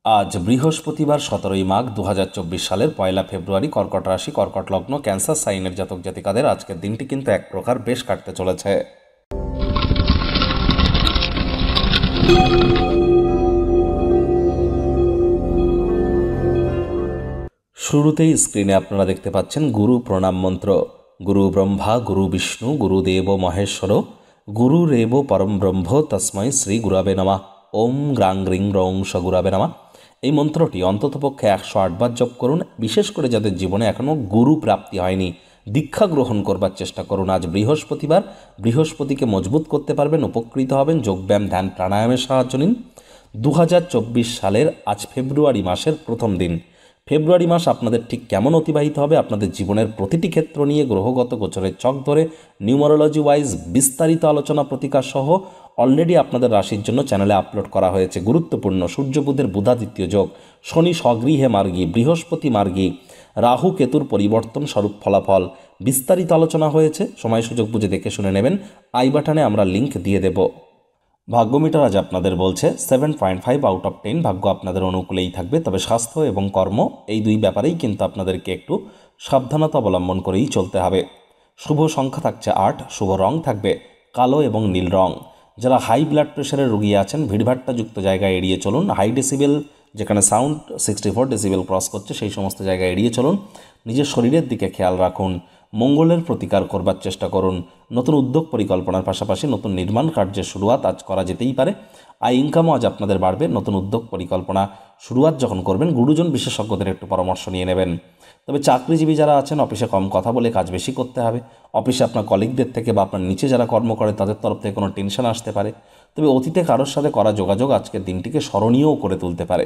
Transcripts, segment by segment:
আজ বৃহস্পতিবার 17ই মাঘ 2024 সালের 1 ফেব্রুয়ারি। কর্কট রাশি, কর্কট লগ্ন, ক্যান্সার সাইনের জাতক জাতিকাদের আজকের দিনটি কিন্তু এক প্রকার বেশ কাটতে চলেছে। শুরুতেই স্ক্রিনে আপনারা দেখতে পাচ্ছেন গুরু প্রণাম মন্ত্র। গুরু ব্রহ্মা গুরু বিষ্ণু গুরুদেব মহেশ্বর গুরুরেব পরম ব্রহ্ম তস্মৈ শ্রী গুরবে নমঃ। ওম গ্রাং গ্রিং রং স গুরবে নমঃ। এই মন্ত্রটি অন্ততপক্ষে 108 বার জপ করুন। বিশেষ করে যাদের জীবনে এখনও গুরু প্রাপ্তি হয়নি, দীক্ষা গ্রহণ করবার চেষ্টা করুন। আজ বৃহস্পতিবার, বৃহস্পতিকে মজবুত করতে পারবেন, উপকৃত হবেন। যোগব্যায়াম, ধ্যান, প্রাণায়ামের সাহায্য নিন। 2024 সালের আজ ফেব্রুয়ারি মাসের প্রথম দিন। ফেব্রুয়ারি মাস আপনাদের ঠিক কেমন অতিবাহিত হবে, আপনাদের জীবনের প্রতিটি ক্ষেত্র নিয়ে গ্রহগত গোচরের চক ধরে নিউমারোলজি ওয়াইজ বিস্তারিত আলোচনা প্রতিকার সহ অলরেডি আপনাদের রাশির জন্য চ্যানেলে আপলোড করা হয়েছে। গুরুত্বপূর্ণ সূর্য বুধের বুধাদিত্য যোগ, শনি স্বগৃহে মার্গী, বৃহস্পতি মার্গী, রাহু কেতুর পরিবর্তন স্বরূপ ফলাফল বিস্তারিত আলোচনা হয়েছে। সময় সুযোগ বুঝে দেখে শুনে নেবেন। আই বাটনে আমরা লিঙ্ক দিয়ে দেব। ভাগ্যমিটার আজ আপনাদের বলছে 7.5 আউট অফ 10। ভাগ্য আপনাদের অনুকূলেই থাকবে, তবে স্বাস্থ্য এবং কর্ম এই দুই ব্যাপারেই কিন্তু আপনাদেরকে একটু সাবধানতা অবলম্বন করেই চলতে হবে। শুভ সংখ্যা থাকছে 8, শুভ রং থাকবে কালো এবং নীল রং। যারা হাই ব্লাড প্রেশারের রোগী আছেন, ভিড়ভাট্টাযুক্ত জায়গায় এড়িয়ে চলুন। হাই ডেসিবেল, যেখানে সাউন্ড 64 ডেসিবেল ক্রস করছে, সেই সমস্ত জায়গায় এড়িয়ে চলুন। নিজের শরীরের দিকে খেয়াল রাখুন। মঙ্গলের প্রতিকার করবার চেষ্টা করুন। নতুন উদ্যোগ পরিকল্পনার পাশাপাশি নতুন নির্মাণ কার্যের শুরুয়াত আজ করা যেতেই পারে। আয় ইনকামও আজ আপনাদের বাড়বে। নতুন উদ্যোগ পরিকল্পনা শুরুয়াত যখন করবেন, গুরুজন বিশেষজ্ঞদের একটু পরামর্শ নিয়ে নেবেন। তবে চাকরিজীবী যারা আছেন, অফিসে কম কথা বলে কাজ বেশি করতে হবে। অফিসে আপনার কলিগদের থেকে বা আপনার নিচে যারা কর্ম করে তাদের তরফ থেকে কোনো টেনশন আসতে পারে। তবে অতীতে কারোর সাথে করা যোগাযোগ আজকের দিনটিকে স্মরণীয়ও করে তুলতে পারে।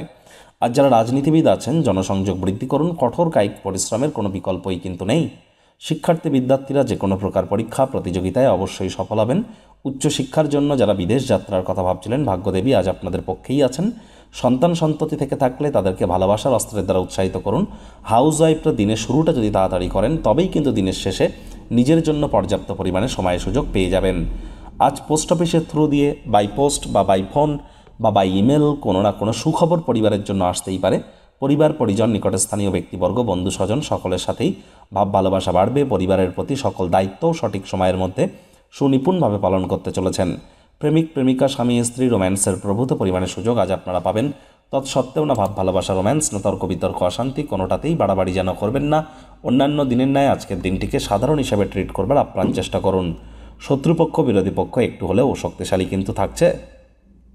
আর যারা রাজনীতিবিদ আছেন, জনসংযোগ বৃদ্ধি করুন। কঠোর কায়িক পরিশ্রমের কোনো বিকল্পই কিন্তু নেই। শিক্ষার্থী বিদ্যার্থীরা যে কোনো প্রকার পরীক্ষা প্রতিযোগিতায় অবশ্যই সফল হবেন। উচ্চশিক্ষার জন্য যারা বিদেশ যাত্রার কথা ভাবছিলেন, ভাগ্যদেবী আজ আপনাদের পক্ষেই আছেন। সন্তান সন্ততি থেকে থাকলে তাদেরকে ভালোবাসার অস্ত্রের দ্বারা উৎসাহিত করুন। হাউস ওয়াইফরা দিনের শুরুটা যদি তাড়াতাড়ি করেন, তবেই কিন্তু দিনের শেষে নিজের জন্য পর্যাপ্ত পরিমাণে সময় সুযোগ পেয়ে যাবেন। আজ পোস্ট অফিসের থ্রু দিয়ে বাই পোস্ট বা বাই ফোন বা বাই ইমেল কোনো না কোনো সুখবর পরিবারের জন্য আসতেই পারে। পরিবার পরিজন, নিকটস্থানীয় ব্যক্তিবর্গ, বন্ধু স্বজন সকলের সাথেই ভাব ভালোবাসা বাড়বে। পরিবারের প্রতি সকল দায়িত্বও সঠিক সময়ের মধ্যে সুনিপুণভাবে পালন করতে চলেছেন। প্রেমিক প্রেমিকা, স্বামী স্ত্রী রোম্যান্সের প্রভূত পরিমাণে সুযোগ আজ আপনারা পাবেন। তৎসত্ত্বেও না ভাব ভালোবাসা, রোম্যান্স, না তর্ক বিতর্ক, অশান্তি, কোনোটাতেই বাড়াবাড়ি যেন করবেন না। অন্যান্য দিনের ন্যায় আজকের দিনটিকে সাধারণ হিসাবে ট্রিট করবার আপ্রাণ চেষ্টা করুন। শত্রুপক্ষ বিরোধী পক্ষ একটু হলেও শক্তিশালী কিন্তু থাকছে।